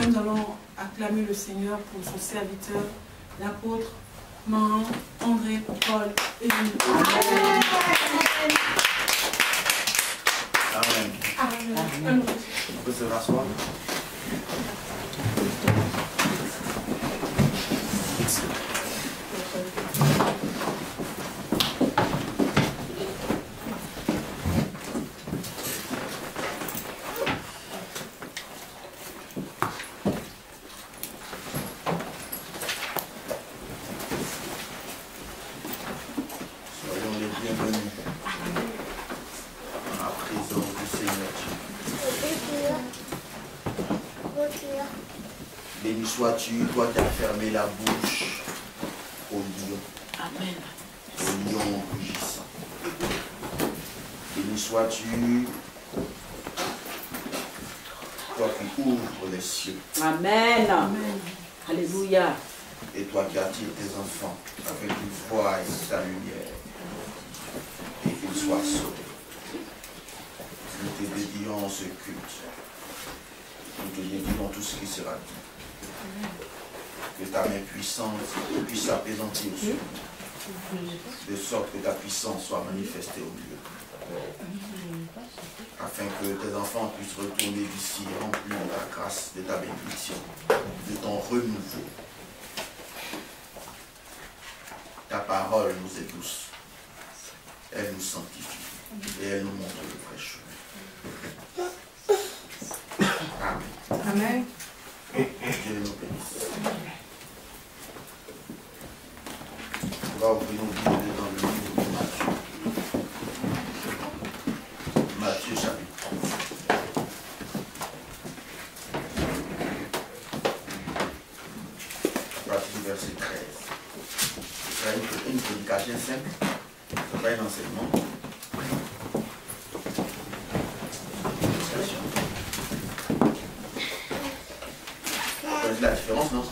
nous allons acclamer le Seigneur pour son serviteur, l'apôtre Mahan, André, Paul et nous. Amen. Amen. On peut se rasseoir. Soyons les bienvenus à la présence du Seigneur. Béni sois-tu, toi qui as fermé la bouche au lion. Amen. Au lion rugissant. Béni sois-tu, toi qui ouvres les cieux. Amen. Alléluia. Et toi qui attires tes enfants afin qu'ils voient ta lumière et qu'ils soient sauvés. Nous te dédions ce culte. Nous te dédions tout ce qui sera dit. Que ta main puissante puisse s'apaisantir sur nous, de sorte que ta puissance soit manifestée au milieu. Afin que tes enfants puissent retourner d'ici remplis de ta grâce, de ta bénédiction, de ton renouveau. Ta parole nous est douce, elle nous sanctifie et elle nous montre le vrai chemin. Amen. Amen. Dieu nous bénisse. On va ouvrir nos Bibles dans le livre de Matthieu. Matthieu chapitre 3. À partir du verset 13. C'est une prédication simple, ce n'est pas un enseignement. Vous connaissez la différence, non?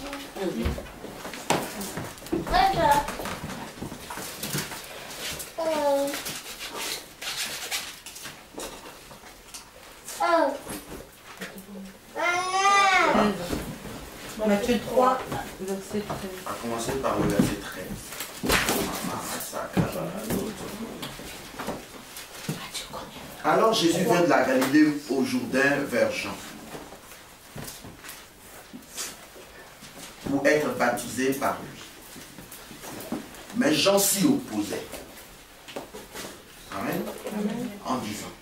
Matthieu 3, Verset 13. On va commencer par le verset 13. Alors Jésus vint de la Galilée au Jourdain vers Jean pour être baptisé par lui. Mais Jean s'y opposait. Amen. En disant,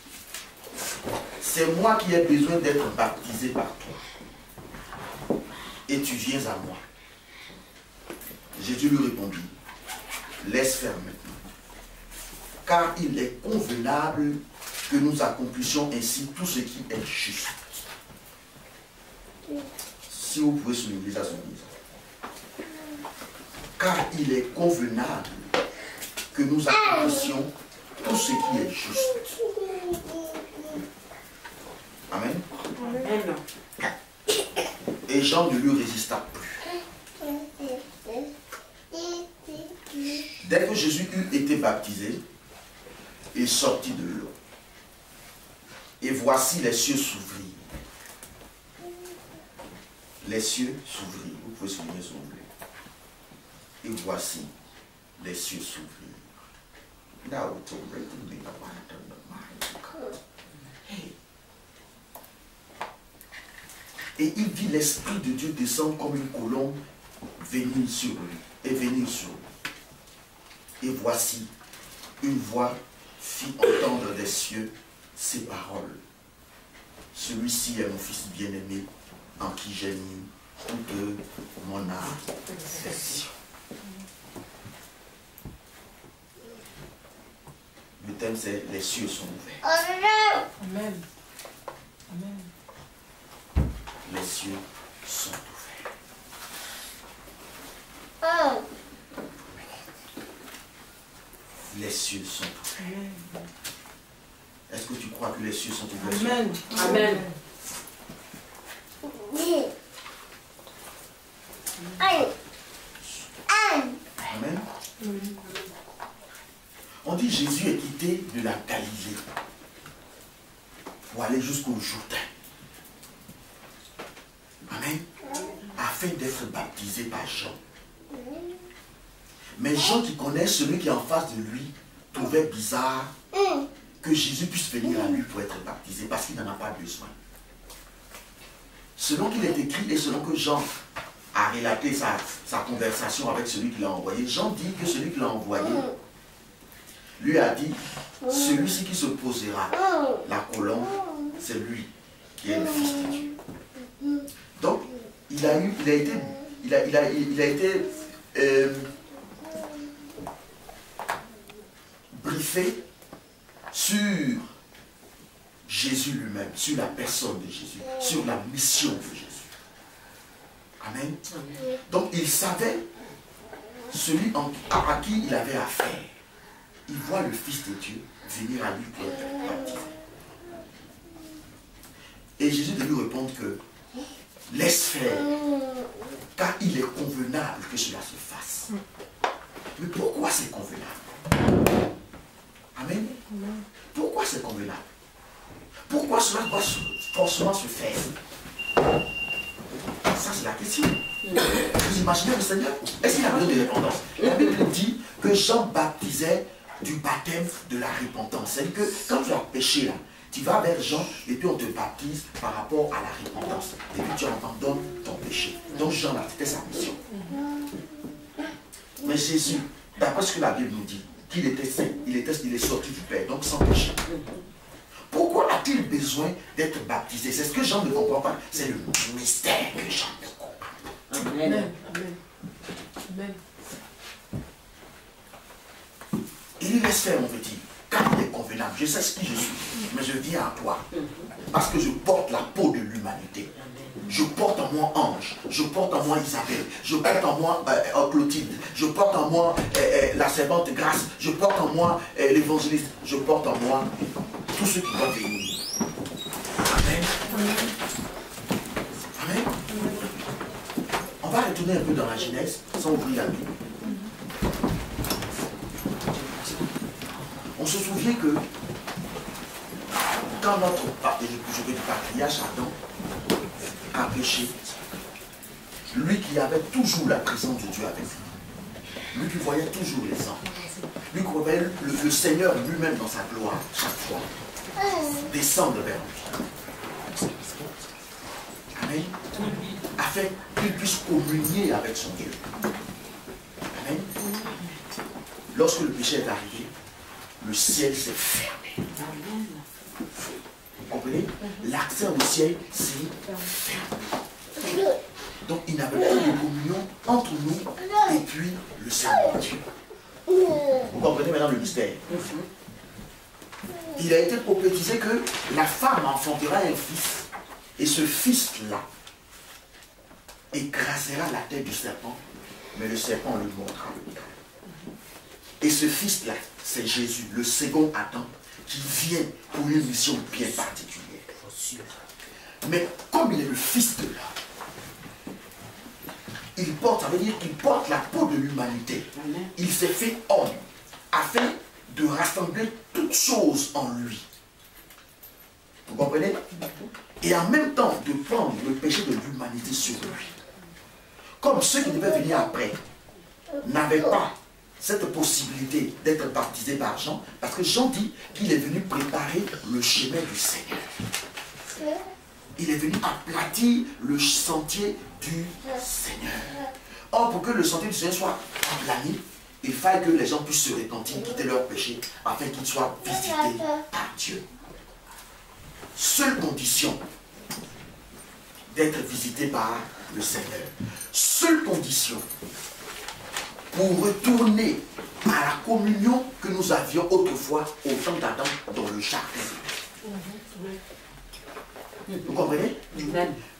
c'est moi qui ai besoin d'être baptisé par toi. Et tu viens à moi. Jésus lui répondit, laisse faire maintenant, car il est convenable que nous accomplissions ainsi tout ce qui est juste. Si vous pouvez souligner ça, soulignez. Car il est convenable que nous accomplissions tout ce qui est juste. Amen. Amen. Et Jean ne lui résista plus. Dès que Jésus eut été baptisé, il sortit de l'eau. Et voici les cieux s'ouvrirent. Les cieux s'ouvrirent. Vous pouvez souligner ce mot. Et voici les cieux s'ouvrirent. Now it's already been a while. Hey. Et il vit l'Esprit de Dieu descendre comme une colombe, venir sur lui, et venir sur lui. Et voici, une voix fit entendre des cieux ces paroles. Celui-ci est mon Fils bien-aimé, en qui j'ai mis toute mon affection. Le thème c'est les cieux sont ouverts. Amen. Amen. Les cieux sont ouverts. Les cieux sont ouverts. Est-ce que tu crois que les cieux sont ouverts? Amen. Amen. Amen. On dit Jésus est quitté de la Galilée pour aller jusqu'au Jourdain. Amen. afin d'être baptisé par Jean. Mais Jean qui connaît celui qui est en face de lui trouvait bizarre que Jésus puisse venir à lui pour être baptisé parce qu'il n'en a pas besoin. Selon qu'il est écrit et selon que Jean a relaté sa conversation avec celui qui l'a envoyé, Jean dit que celui qui l'a envoyé lui a dit, celui-ci qui se posera la colombe, c'est lui qui est le Fils de Dieu. Donc, il a été briefé sur Jésus lui-même, sur la personne de Jésus, sur la mission de Jésus. Amen. Donc, il savait celui à qui il avait affaire. Il voit le Fils de Dieu venir à lui pour être baptisé. Et Jésus de lui répondre que laisse faire, car il est convenable que cela se fasse. Mais pourquoi c'est convenable? Amen. Pourquoi c'est convenable? Pourquoi cela doit forcément se faire? Ça, c'est la question. Vous imaginez le Seigneur? Est-ce qu'il a besoin de repentance? La Bible dit que Jean baptisait du baptême de la repentance. C'est-à-dire que quand tu as péché là, tu vas vers Jean et puis on te baptise par rapport à la repentance. Et puis tu abandonnes ton péché. Donc Jean, là, c'était sa mission. Mais Jésus, d'après ce que la Bible nous dit, qu'il était saint, il est sorti du Père, donc sans péché. Pourquoi a-t-il besoin d'être baptisé? C'est ce que Jean ne comprend pas. C'est le mystère que Jean ne comprend pas. Amen. Amen. Amen. Il laisse faire, mon petit, car il est convenable. Je sais ce qui je suis, mais je viens à toi. Parce que je porte la peau de l'humanité. Je porte en moi Ange, je porte en moi Isabelle, je porte en moi Clotilde, je porte en moi la servante Grâce, je porte en moi l'évangéliste, je porte en moi tous ceux qui doivent venir. Amen. Amen. On va retourner un peu dans la Genèse, sans ouvrir la Bible. On se souvient que quand notre patriarche Adam a péché, lui qui avait toujours la présence de Dieu avec lui, lui qui voyait toujours les anges, lui qui voyait le Seigneur lui-même dans sa gloire chaque fois, descendre vers lui. Amen. Afin qu'il puisse communier avec son Dieu. Amen. Lorsque le péché est arrivé, le ciel s'est fermé. Vous comprenez? L'accès au ciel s'est fermé. Donc il n'y avait plus de communion entre nous et puis le Seigneur Dieu. Vous comprenez maintenant le mystère? Il a été prophétisé que la femme enfantera un fils. Et ce fils-là écrasera la tête du serpent, mais le serpent le mordra le dos. Et ce fils-là, c'est Jésus, le second Adam, qui vient pour une mission bien particulière. Mais comme il est le fils de l'homme, il porte, ça veut dire qu'il porte la peau de l'humanité. Il s'est fait homme afin de rassembler toutes choses en lui. Vous comprenez? Et en même temps de prendre le péché de l'humanité sur lui. Comme ceux qui devaient venir après n'avaient pas cette possibilité d'être baptisé par Jean, parce que Jean dit qu'il est venu préparer le chemin du Seigneur. Il est venu aplatir le sentier du Seigneur. Or, pour que le sentier du Seigneur soit aplani, il fallait que les gens puissent se repentir, quitter leurs péchés, afin qu'ils soient visités par Dieu. Seule condition d'être visité par le Seigneur. Seule condition pour retourner à la communion que nous avions autrefois au temps d'Adam dans le jardin. Vous comprenez?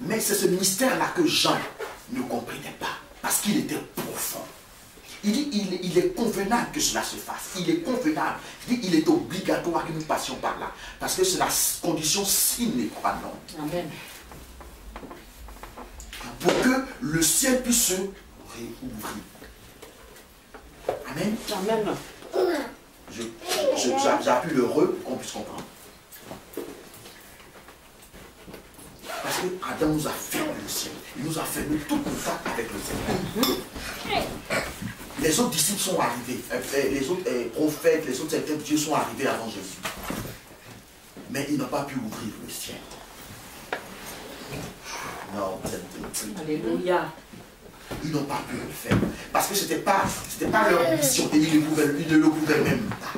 Mais c'est ce mystère-là que Jean ne comprenait pas, parce qu'il était profond. Il dit, il est convenable que cela se fasse. Il est convenable. Il dit, il est obligatoire que nous passions par là. Parce que c'est la condition sine qua non. Amen. Pour que le ciel puisse se réouvrir. Amen. Amen. J'appuie le re pour qu'on puisse comprendre. Parce que Adam nous a fermé le ciel. Il nous a fermé tout contact avec le Seigneur. Les autres disciples sont arrivés, les autres prophètes, les autres serviteurs de Dieu sont arrivés avant Jésus. Mais il n'a pas pu ouvrir le ciel. Non, Alléluia. ils n'ont pas pu le faire. Parce que ce n'était pas leur mission et ils ne le pouvaient même pas.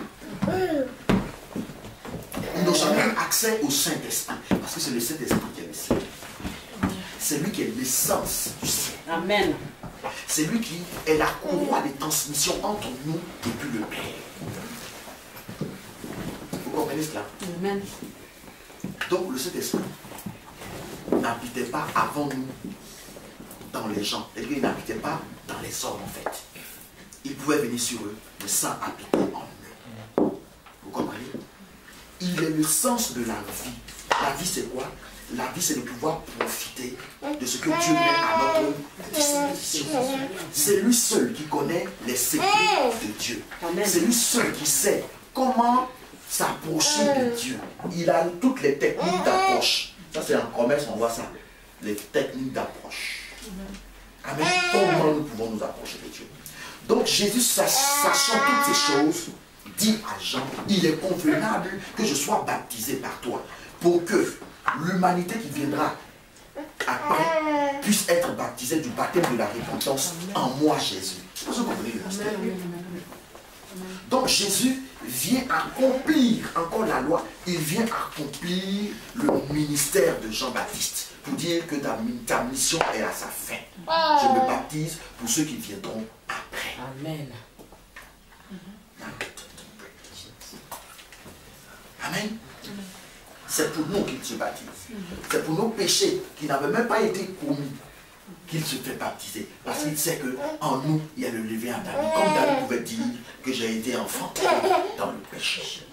Ils n'ont jamais eu accès au Saint-Esprit. Parce que c'est le Saint-Esprit qui est le ciel. C'est lui qui est l'essence du ciel. Amen. C'est lui qui est la courroie des transmissions entre nous et puis le Père. Vous comprenez cela? Amen. Donc le Saint-Esprit n'habitait pas avant nous dans les gens. C'est-à-dire qu'il n'habitait pas dans les hommes en fait. Il pouvait venir sur eux, mais sans habiter en eux. Vous comprenez? Il est le sens de la vie. La vie c'est quoi? La vie c'est de pouvoir profiter de ce que Dieu met à notre disposition. C'est lui seul qui connaît les secrets de Dieu. C'est lui seul qui sait comment s'approcher de Dieu. Il a toutes les techniques d'approche. Ça c'est en commerce, on voit ça. Les techniques d'approche. Amen. Comment nous pouvons nous approcher de Dieu? Donc Jésus, sachant toutes ces choses, dit à Jean, il est convenable que je sois baptisé par toi, pour que l'humanité qui viendra après puisse être baptisée du baptême de la repentance en moi, Jésus. Vous comprenez le mystère? Donc Jésus vient accomplir encore la loi, il vient accomplir le ministère de Jean-Baptiste pour dire que ta mission est à sa fin. Je me baptise pour ceux qui viendront après. Amen. Amen. C'est pour nous qu'il se baptise. C'est pour nos péchés qui n'avaient même pas été commis qu'il se fait baptiser. Parce qu'il sait qu'en nous, il y a le levain adamique. Comme David pouvait dire que j'ai été enfant dans le péché.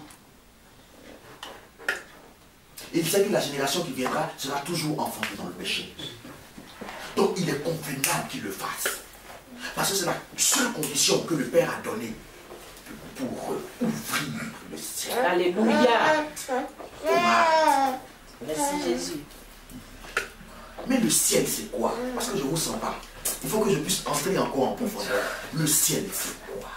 Il sait que la génération qui viendra sera toujours enfantée dans le péché. Donc il est convenable qu'il le fasse. Parce que c'est la seule condition que le Père a donnée pour ouvrir le ciel. Alléluia. Merci Jésus. Mais le ciel, c'est quoi? Parce que je ne vous sens pas. Il faut que je puisse entrer encore en profondeur. Le ciel, c'est quoi?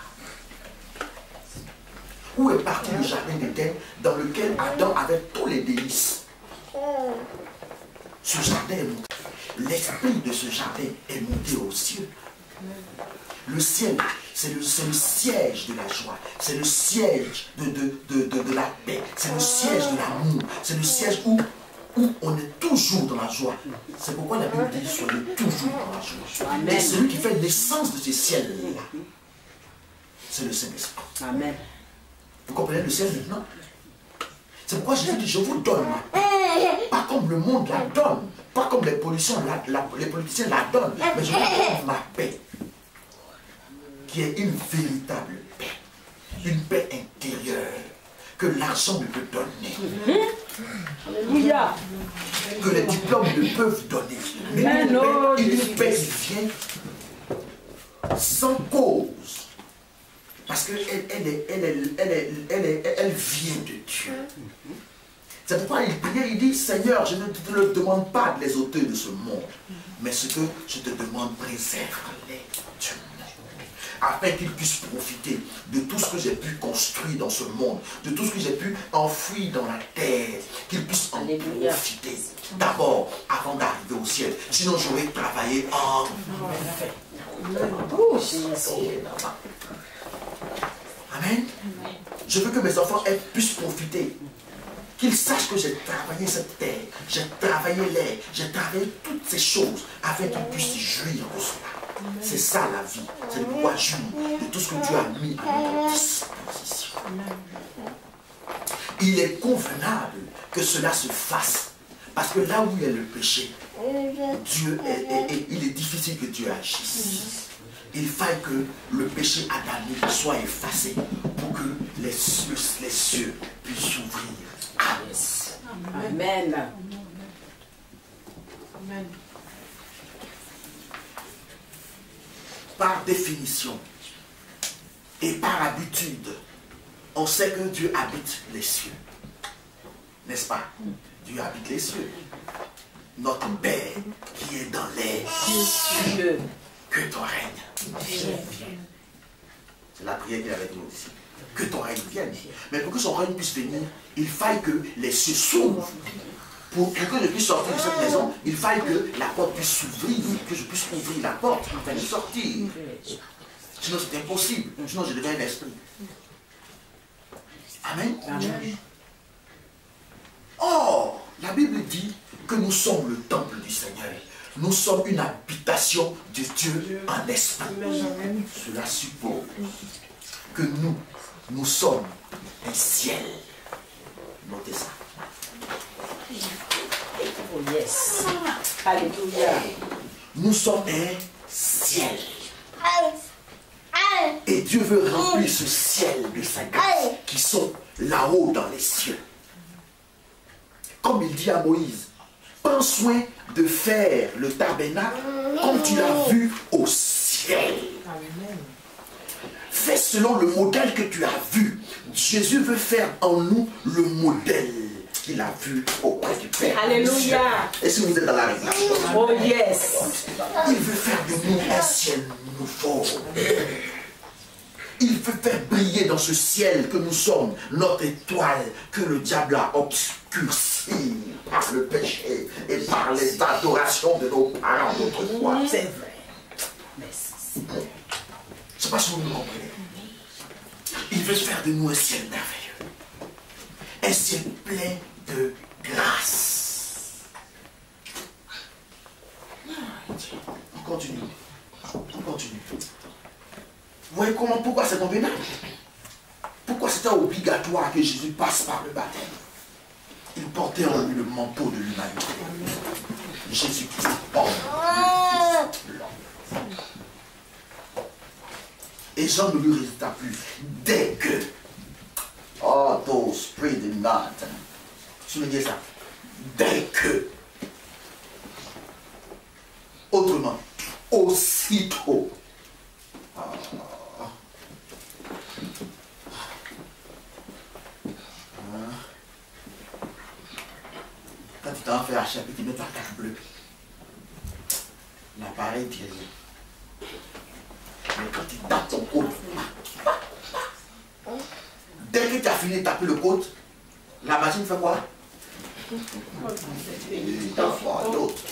Où est parti le jardin d'Éden dans lequel Adam avait tous les délices? Ce jardin est monté. L'esprit de ce jardin est monté aux cieux. Le ciel, c'est le siège de la joie. C'est le siège de la paix. C'est le siège de l'amour. C'est le siège où on est toujours dans la joie. C'est pourquoi la Bible dit soyez toujours dans la joie. Amen. Et celui qui fait l'essence de ces ciels-là, c'est le Saint-Esprit. Amen. Vous comprenez le ciel maintenant? C'est pourquoi Jésus dit je vous donne ma paix. Pas comme le monde la donne. Pas comme les politiciens la donnent. Mais je vous donne ma paix. Qui est une véritable paix. Une paix intérieure. Que l'argent ne peut donner. Alléluia. Que les diplômes ne peuvent donner. Mais une paix qui vient sans cause. Parce qu'elle vient de Dieu. C'est pourquoi il priait, il dit, Seigneur, je ne te demande pas de les ôter de ce monde, mais ce que je te demande, préserve-les du monde. Afin qu'ils puissent profiter de tout ce que j'ai pu construire dans ce monde, de tout ce que j'ai pu enfouir dans la terre, qu'ils puissent en profiter. D'abord, avant d'arriver au ciel. Sinon, j'aurais travaillé en enfer. Amen. Je veux que mes enfants puissent profiter. Qu'ils sachent que j'ai travaillé cette terre, j'ai travaillé l'air, j'ai travaillé toutes ces choses afin qu'ils puissent jouir de cela. C'est ça la vie. C'est de pouvoir jouir de tout ce que Dieu a mis à notre disposition. Il est convenable que cela se fasse. Parce que là où il y a le péché, il est difficile que Dieu agisse. Il faille que le péché adamique soit effacé pour que les cieux puissent s'ouvrir. Amen. Amen. Par définition et par habitude, on sait que Dieu habite les cieux. N'est-ce pas? Dieu habite les cieux. notre Père qui est dans les cieux, que ton règne vienne. C'est la prière qu'il avait dit aussi. Que ton règne vienne. Mais pour que son règne puisse venir, il faille que les cieux s'ouvrent. Pour que je puisse sortir de cette maison, il faille que la porte puisse s'ouvrir, que je puisse ouvrir la porte afin de sortir. Sinon c'est impossible. Sinon je deviens un esprit. Amen. Amen. Or, la Bible dit que nous sommes le temple du Seigneur. Nous sommes une habitation de Dieu en esprit. Cela suppose que nous sommes un ciel. Notez ça. Oh yes. Alléluia. Nous sommes un ciel. Et Dieu veut remplir ce ciel de sa grâce qui sont là-haut dans les cieux. Comme il dit à Moïse, prends soin de faire le tabernacle comme tu l'as vu au ciel. Fais selon le modèle que tu as vu. Jésus veut faire en nous le modèle qu'il a vu auprès du Père. Alléluia. Est-ce que vous êtes dans la réflexion? Oh yes. Il veut faire de nous un ciel nouveau. Il veut faire briller dans ce ciel que nous sommes notre étoile que le diable a obscurcie par le péché et par les adorations de nos parents d'autrefois. C'est vrai. Je ne sais pas si vous me comprenez. Il veut faire de nous un ciel merveilleux. Un ciel plein de grâce. On continue. On continue. Vous voyez pourquoi c'est convenable? Pourquoi c'était obligatoire que Jésus passe par le baptême? Il portait en lui le manteau de l'humanité. Jésus-Christ porte l'homme. Et Jean ne lui résista plus. Dès que, oh, those pray the night. Souvenez ça. Dès que, autrement, aussitôt, quand tu t'en fais à chaque tu mets ta carte bleue. L'appareil dit rien. Mais quand tu tapes ton code, dès que tu as fini de taper le code, la machine fait quoi? Il t'envoie l'autre.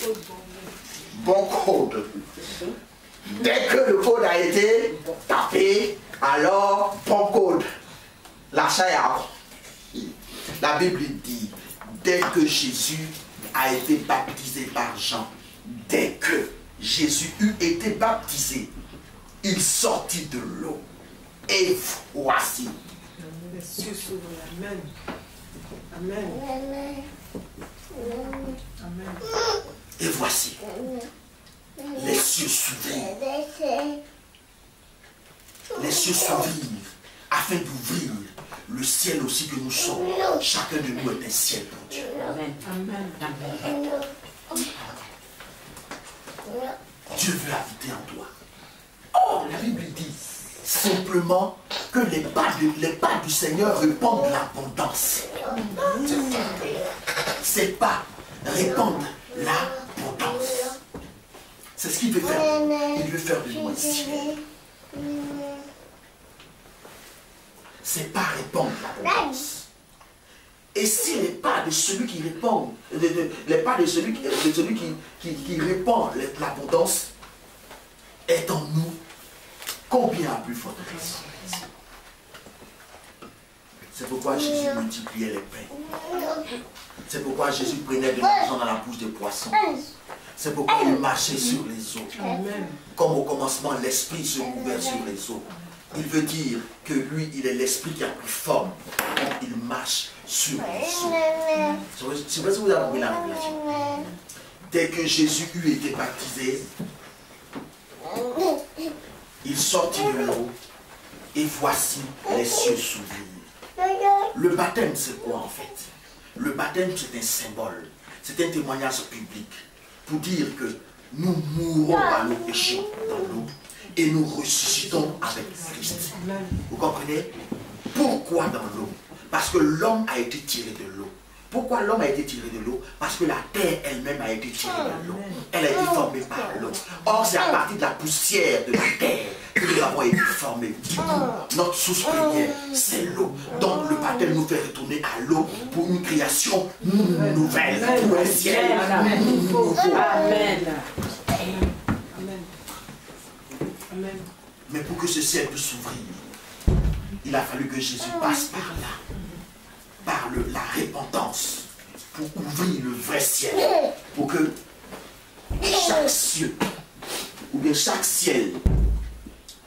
Bon code. Dès que le code a été tapé, alors bon code. L'achat est accompli. La Bible dit, dès que Jésus a été baptisé par Jean, dès que Jésus eut été baptisé, il sortit de l'eau. Et voici. Les cieux s'ouvrent. Amen. Amen. Amen. Et voici. Les cieux s'ouvrirent. Les cieux s'ouvrirent afin d'ouvrir le ciel aussi que nous sommes. Chacun de nous est un ciel pour Dieu. Amen. Amen. Dieu veut habiter en toi. Oh, la Bible dit simplement que les pas du Seigneur répandent l'abondance. Ces pas répandent l'abondance. C'est ce qu'il veut faire. Il veut faire de nous un ciel. Ces pas répandent l'abondance. Et si les pas de celui qui répand, les pas de celui qui répand l'abondance est en nous, combien à plus forte raison? C'est pourquoi Jésus multipliait les pains. C'est pourquoi Jésus prenait de l'argent dans la bouche des poissons. C'est pourquoi il marchait sur les eaux. Comme au commencement, l'esprit se mouvait sur les eaux. Il veut dire que lui, il est l'esprit qui a pris forme. Donc il marche sur les eaux. Je sais si vous avez compris la révélation. Dès que Jésus eut été baptisé, il sortit de l'eau et voici les cieux s'ouvrirent. Le baptême, c'est quoi en fait? Le baptême, c'est un symbole. C'est un témoignage public pour dire que nous mourons à nos péchés dans l'eau et nous ressuscitons avec Christ. Vous comprenez? Pourquoi dans l'eau? Parce que l'homme a été tiré de l'eau. Pourquoi l'homme a été tiré de l'eau? Parce que la terre elle-même a été tirée de l'eau. Elle a été formée par l'eau. Or, c'est à partir de la poussière de la terre que nous avons été formés. Du coup, notre source première, c'est l'eau. Donc, le baptême nous fait retourner à l'eau pour une création nouvelle, pour un ciel nouveau. Amen. Amen. Mais pour que ce ciel puisse s'ouvrir, il a fallu que Jésus passe par là, par la repentance, pour ouvrir le vrai ciel, pour que chaque ciel, ou bien chaque ciel,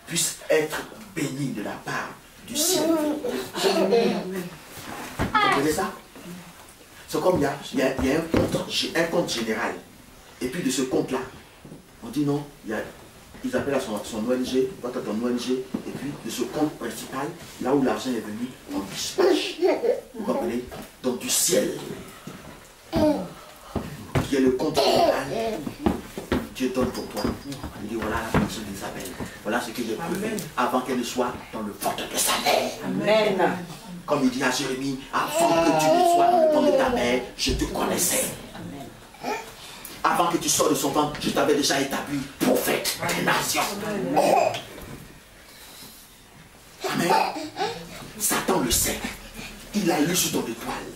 puisse être béni de la part du ciel. Vous comprenez ça? C'est comme il y a un compte général, et puis de ce compte-là, on dit non, ils appellent à son ONG, toi tu as ton ONG, et puis de ce compte principal, là où l'argent est venu, on dispatche. Vous comprenez? Donc du ciel, qui est le compte général, Dieu donne pour toi. Il dit voilà la personne d'Isabelle, voilà ce que j'ai prévu avant qu'elle ne soit dans le ventre de sa mère. Amen. Comme il dit à Jérémie, avant que tu ne sois dans le ventre de ta mère, je te connaissais. Avant que tu sors de son ventre, je t'avais déjà établi prophète des nations. Oh. Amen. Satan le sait. Il a lu sur ton étoile.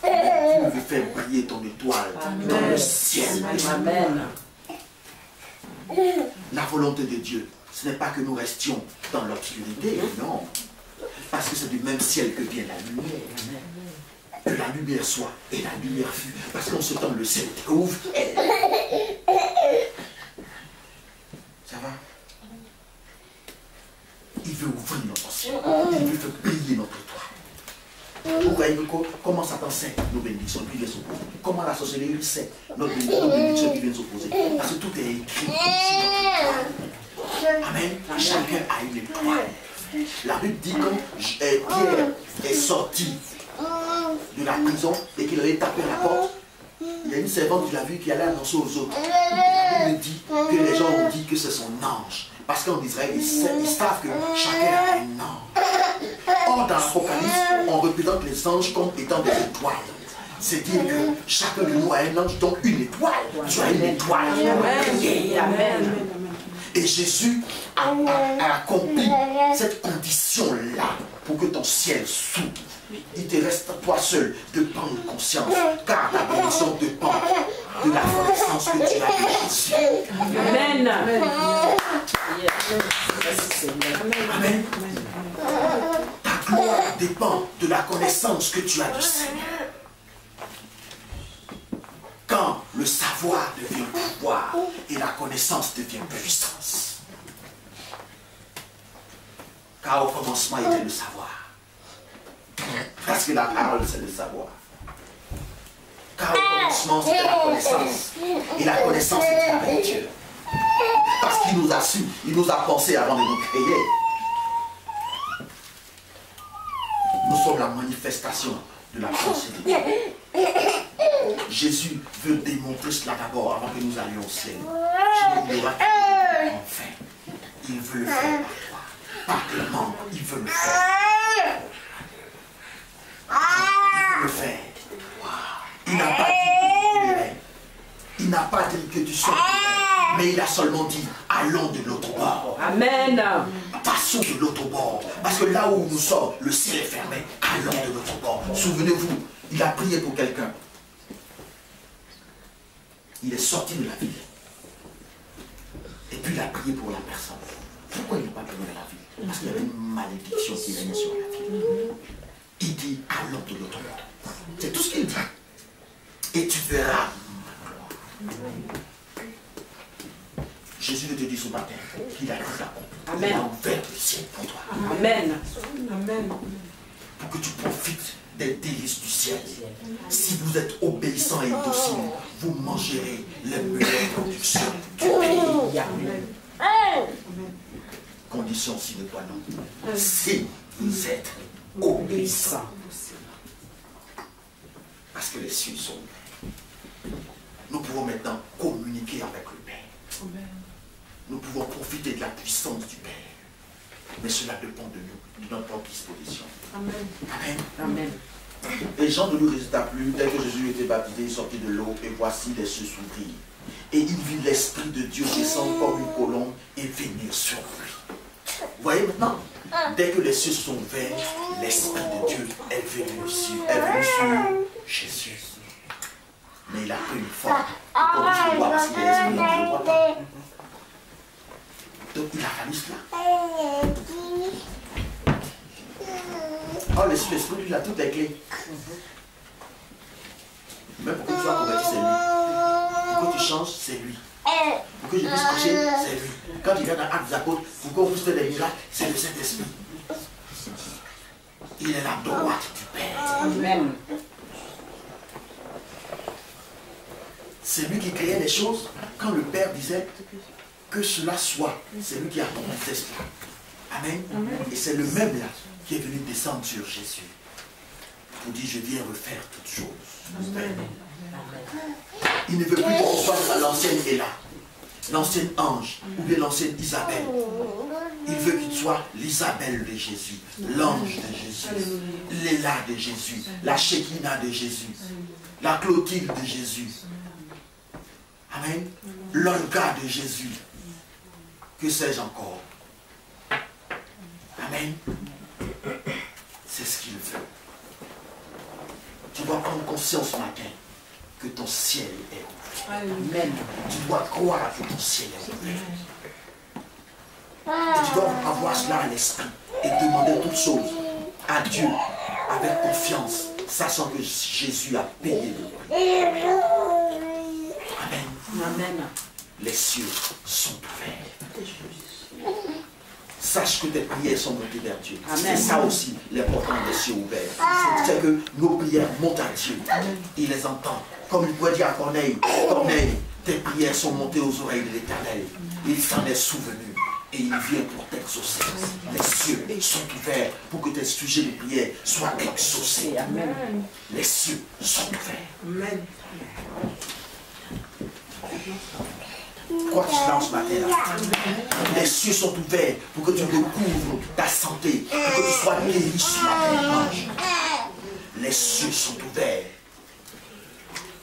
Dieu veut faire briller ton étoile dans le ciel. Amen. La volonté de Dieu, ce n'est pas que nous restions dans l'obscurité, non. Parce que c'est du même ciel que vient la lumière. Que la lumière soit et la lumière fut. Parce qu'en ce temps, le ciel était ouvert. Ça va? Il veut ouvrir notre ciel. Il veut faire briller notre étoile. Vous voyez comment Satan sait nos bénédictions qui viennent s'opposer? Comment la sorcellerie sait notre bénédiction qui vient s'opposer? Parce que tout est écrit sur notre étoile. Amen. Chacun a une étoile. La Bible dit que Pierre est sorti de la prison et qu'il allait taper à la porte. Il y a une servante qui l'a vu qui allait annoncer aux autres. La Bible dit que les gens ont dit que c'est son ange. Parce qu'en Israël, ils savent que chacun a un ange. Or, dans l'Apocalypse, on représente les anges comme étant des étoiles. C'est dire que chacun de nous a un ange, donc une étoile. Tu as une étoile. Amen. Et Jésus a accompli cette condition-là pour que ton ciel s'ouvre. Il te reste à toi seul de prendre conscience, car ta bénédiction dépend de la connaissance que tu as de Jésus. Amen. Amen. Ta gloire dépend de la connaissance que tu as du Seigneur. Quand le savoir devient pouvoir et la connaissance devient puissance. Car au commencement était le savoir. Parce que la parole, c'est le savoir. Car au commencement, c'était la connaissance. Et la connaissance, c'était avec Dieu. Parce qu'il nous a su, il nous a pensé avant de nous créer. Nous sommes la manifestation de la pensée de Dieu. Jésus veut démontrer cela d'abord avant que nous allions au ciel. Il aura enfin. Il veut le faire par toi. Par tes membres, il veut le faire. Il veut le faire. Il n'a pas dit que tu irais. Il n'a pas dit que tu sortirais. Mais il a seulement dit, allons de l'autre bord. Amen. Passons de l'autre bord. Parce que là où nous sommes, le ciel est fermé. Allons de l'autre bord. Souvenez-vous, il a prié pour quelqu'un. Il est sorti de la ville. Et puis il a prié pour la personne. Pourquoi il n'a pas prié de la ville? Parce qu'il y avait une malédiction qui régnait sur la ville. Il dit, allons de l'autre bord. C'est tout ce qu'il dit. Et tu verras ma gloire. Jésus ne te dit ce matin qu'il a tout accompli. Il a ouvert le ciel pour toi. Amen. Amen. Pour que tu profites des délices du ciel. Si vous êtes obéissant et docile, vous mangerez les meilleures productions du pays. Amen. Condition sine qua non. Si vous êtes obéissant. Parce que les cieux sont ouverts. Nous pouvons maintenant communiquer avec le Père. Nous pouvons profiter de la puissance du Père. Mais cela dépend de nous, de notre disposition. Amen. Amen. Amen. Et Jean ne lui résista plus. Dès que Jésus était baptisé, il sortit de l'eau, et voici les cieux s'ouvrirent. Et il vit l'Esprit de Dieu descendre comme une colombe et venir sur lui. Vous voyez maintenant, dès que les cieux se sont ouverts, l'Esprit de Dieu est venu sur Jésus. Mais il a pris une forme. Comme tu le vois, parce qu'il est l'Esprit, on ne le voit pas. Donc il a fallu cela. Oh, l'Esprit, il a toutes les clés. Même pour que tu sois converti, c'est lui. Pour que tu changes, c'est lui. Pour que je puisse prêcher, c'est lui. Quand il vient dans Actes des Apôtres, pour qu'on puisse faire des miracles, c'est le Saint-Esprit. Il est la droite du Père. Amen. C'est lui qui créait les choses. Quand le Père disait que cela soit, c'est lui qui a donné l'Esprit. Amen. Et c'est le même là qui est venu descendre sur Jésus. Pour dire, je viens refaire toutes choses. Amen. Il ne veut plus qu'on soit l'ancienne Ella, l'ancienne Ange, ou bien l'ancienne Isabelle. Il veut qu'il soit l'Isabelle de Jésus, l'ange de Jésus, l'Ella de Jésus, la Shekinah de Jésus, la Clotilde de Jésus. Amen. L'Olga de Jésus. Que sais-je encore? Amen. C'est ce qu'il veut. Tu dois prendre conscience ce matin que ton ciel est ouvert. Amen. Tu dois croire que ton ciel est ouvert. Et tu dois avoir cela à l'esprit et demander toutes choses à Dieu avec confiance, sachant que Jésus a payé le prix. Amen. Amen. Les cieux sont ouverts. Sache que tes prières sont montées vers Dieu. C'est ça aussi l'important des cieux ouverts. C'est que nos prières montent à Dieu. Il les entend. Comme il pourrait dire à Corneille, Corneille, tes prières sont montées aux oreilles de l'Éternel. Il s'en est souvenu et il vient pour t'exaucer. Les cieux sont ouverts pour que tes sujets de prière soient exaucés. Amen. Les cieux sont ouverts. Amen. Quoi que tu lances ce matin-là, les cieux sont ouverts pour que tu recouvres ta santé, pour que tu sois guéri ce matin. Les cieux sont ouverts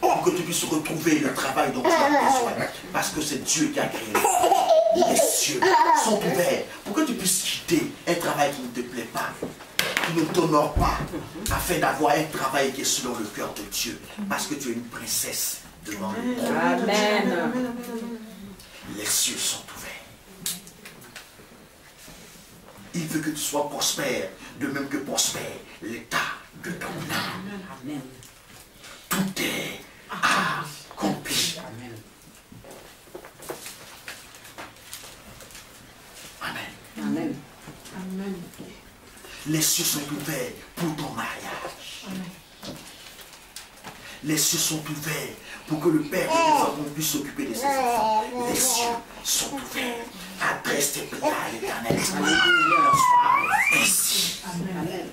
pour que tu puisses retrouver le travail dont tu as besoin, parce que c'est Dieu qui a créé. Les cieux sont ouverts pour que tu puisses quitter un travail qui ne te plaît pas, qui ne t'honore pas, afin d'avoir un travail qui est selon le cœur de Dieu, parce que tu es une princesse devant le trône. Amen. Les cieux sont ouverts. Il veut que tu sois prospère, de même que prospère l'état de ton âme. Amen. Tout est accompli. Amen. Amen. Amen. Amen. Les cieux sont ouverts pour ton mariage. Amen. Les cieux sont ouverts pour que le Père de tes enfants puisse s'occuper de ses enfants. Les cieux sont ouverts. Adresse tes prières à l'Éternel. Ainsi. Amen.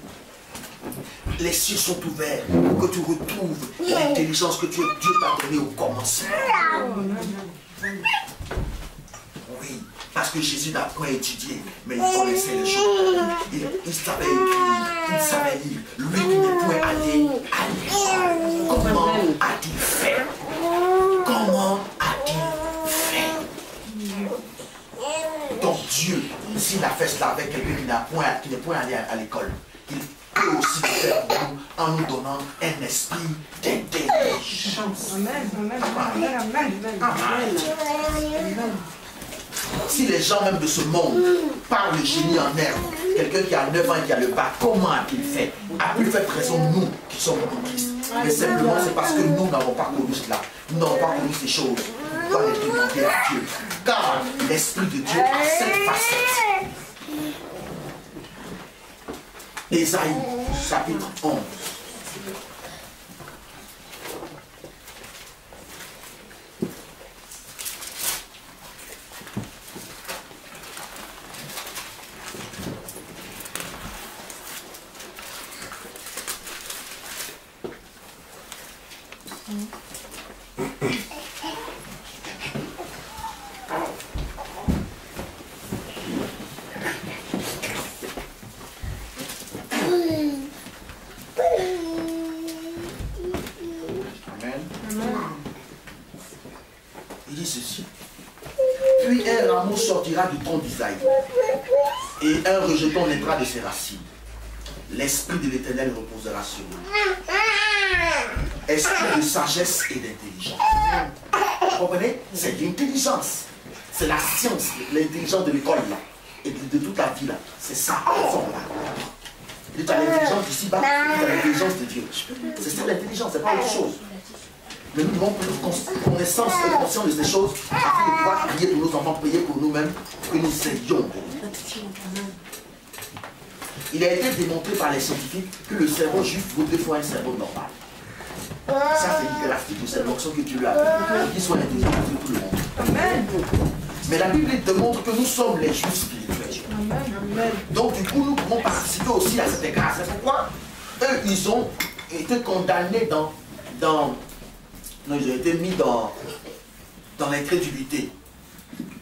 Les cieux sont ouverts pour que tu retrouves l'intelligence que Dieu t'a donnée au commencement. Oui, parce que Jésus n'a point étudié, mais il connaissait les choses. Il savait écrire, il savait lire. Lui qui n'est point allé à l'école. Comment a-t-il fait? Comment a-t-il fait? Donc Dieu, s'il a fait cela avec quelqu'un qui n'est point allé à l'école, il peut aussi le faire pour nous en nous donnant un esprit d'intelligence. Amen. Amen. Amen. Si les gens même de ce monde parlent le génie en herbe, quelqu'un qui a 9 ans et qui a le bac, comment a-t-il fait? A plus fait raison nous qui sommes en Christ. Mais simplement c'est parce que nous n'avons pas connu cela. Nous n'avons pas connu ces choses. On doit les demander à Dieu. Car l'Esprit de Dieu a 7 facettes. Ésaïe, chapitre 11. dit ceci. Puis un rameau sortira du tronc d'Isaïe, et un rejeton naîtra de ses racines. L'esprit de l'Éternel reposera sur lui. Esprit de sagesse et d'intelligence. Vous comprenez? C'est l'intelligence. C'est la science, l'intelligence de l'école là. Et de toute la vie là. C'est ça, là. Tu as l'intelligence d'ici-bas, tu as l'intelligence de Dieu. C'est ça l'intelligence, c'est pas autre chose. Mais nous devons prendre connaissance et conscience de ces choses afin de pouvoir prier pour nos enfants, prier pour nous-mêmes, que nous ayons. Il a été démontré par les scientifiques que le cerveau juif vaut 2 fois un cerveau normal. Ça, c'est une grâce de Dieu, c'est l'onction que Dieu lui a fait pour qu'il soit intelligent pour tout le monde. Amen. Mais la Bible démontre que nous sommes les juifs spirituels. Amen. Donc, du coup, nous pouvons participer aussi à cette grâce. C'est pourquoi eux, ils ont été condamnés non, ils ont été mis dans l'incrédulité.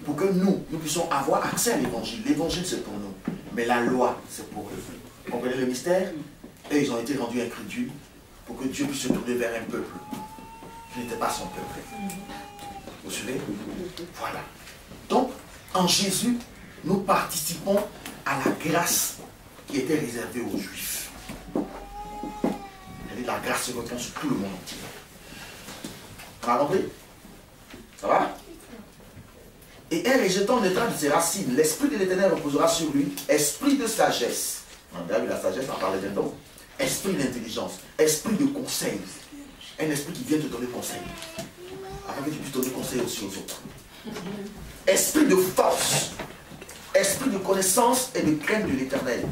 Pour que nous puissions avoir accès à l'évangile. L'évangile, c'est pour nous. Mais la loi, c'est pour eux. Vous comprenez le mystère? Et ils ont été rendus incrédules pour que Dieu puisse se tourner vers un peuple qui n'était pas son peuple. Vous suivez? Voilà. Donc, en Jésus, nous participons à la grâce qui était réservée aux Juifs. La grâce se répand sur tout le monde entier. On a compris? Ça va? Et un rejeton naîtra de ses racines. L'esprit de l'Éternel reposera sur lui. Esprit de sagesse. On a déjà vu la sagesse, on parlait d'un don. Esprit d'intelligence. Esprit de conseil. Un esprit qui vient te donner conseil. Afin que tu puisses donner conseil aussi aux autres. Esprit de force. Esprit de connaissance et de crainte de l'Éternel.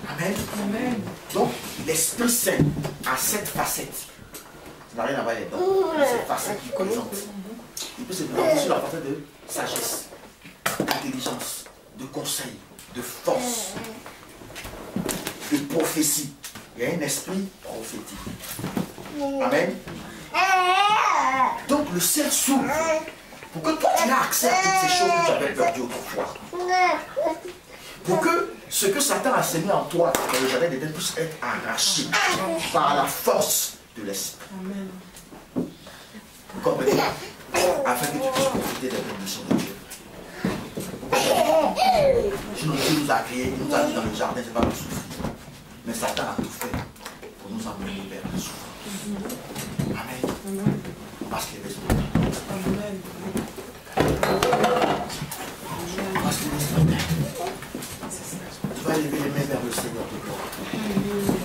Amen. Amen. Donc, l'Esprit Saint a 7 facettes. Ça n'a rien à voir avec les dons. Cette facette qui présente. Il peut se présenter sur la facette de sagesse, d'intelligence, de conseil, de force, de prophétie. Il y a un esprit prophétique. Amen. Donc, le ciel s'ouvre pour que toi tu aies accès à toutes ces choses que tu avais perdues autrefois. Pour que ce que Satan a semé en toi dans le jardin d'Éden puisse être arraché par la force de l'esprit. Amen. Vous comprenez? Afin que tu puisses profiter des bénédictions de Dieu. Sinon Dieu nous a créés, il nous a mis dans le jardin, c'est pas pour souffrir. Mais Satan a tout fait pour nous amener vers la souffrance. Amen. Amen. Parce qu'il est besoin. Amen. Parce qu'il est besoin. Tu vas lever les mains vers le Seigneur de gloire.